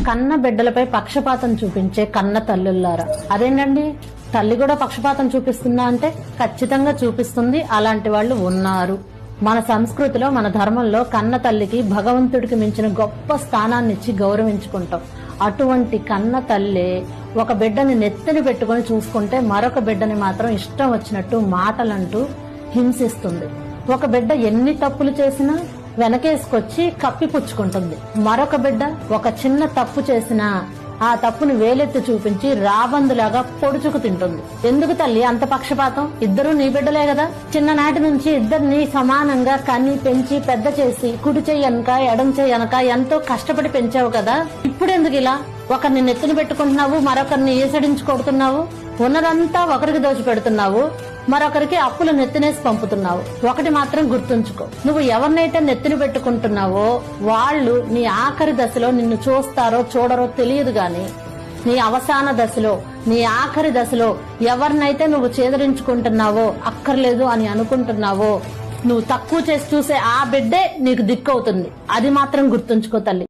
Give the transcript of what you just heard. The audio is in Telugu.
కన్న బిడ్డలపై పక్షపాతం చూపించే కన్న తల్లులారా, అదేంటండి తల్లి కూడా పక్షపాతం చూపిస్తుందా అంటే ఖచ్చితంగా చూపిస్తుంది. అలాంటి వాళ్ళు ఉన్నారు. మన సంస్కృతిలో, మన ధర్మంలో కన్న తల్లికి భగవంతుడికి మించిన గొప్ప స్థానాన్ని ఇచ్చి గౌరవించుకుంటాం. అటువంటి కన్న తల్లి ఒక బిడ్డని నెత్తిని పెట్టుకుని చూసుకుంటే మరొక బిడ్డని మాత్రం ఇష్టం వచ్చినట్టు మాటలంటూ హింసిస్తుంది. ఒక బిడ్డ ఎన్ని తప్పులు చేసినా వెనకేసుకొచ్చి కప్పిపుచ్చుకుంటుంది. మరొక బిడ్డ ఒక చిన్న తప్పు చేసినా ఆ తప్పును వేలెత్తి చూపించి రాబందులాగా పొడుచుకు తింటుంది. ఎందుకు తల్లి అంత పక్షపాతం? ఇద్దరు నీ బిడ్డలే కదా. చిన్ననాటి నుంచి ఇద్దరిని సమానంగా కని పెంచి పెద్ద చేసి కుడి చెయ్యి అనక ఎడం చెయ్యి అనక ఎంతో కష్టపడి పెంచావు కదా. ఇప్పుడెందుకు ఇలా ఒకరిని నెత్తిని పెట్టుకుంటున్నావు, మరొకరిని ఏసడించి కొడుతున్నావు? ఉన్నదంతా ఒకరికి దోచి పెడుతున్నావు, మరొకరికి అప్పులు నెత్తినేసి పంపుతున్నావు. ఒకటి మాత్రం గుర్తుంచుకో, నువ్వు ఎవరినైతే నెత్తిని పెట్టుకుంటున్నావో వాళ్ళు నీ ఆఖరి దశలో నిన్ను చూస్తారో చూడరో తెలియదు గాని నీ అవసాన దశలో, నీ ఆఖరి దశలో ఎవరినైతే నువ్వు చేదరించుకుంటున్నావో, అక్కర్లేదు అని అనుకుంటున్నావో, నువ్వు తక్కువ చేసి చూసే ఆ బిడ్డే నీకు దిక్కవుతుంది. అది మాత్రం గుర్తుంచుకో తల్లి.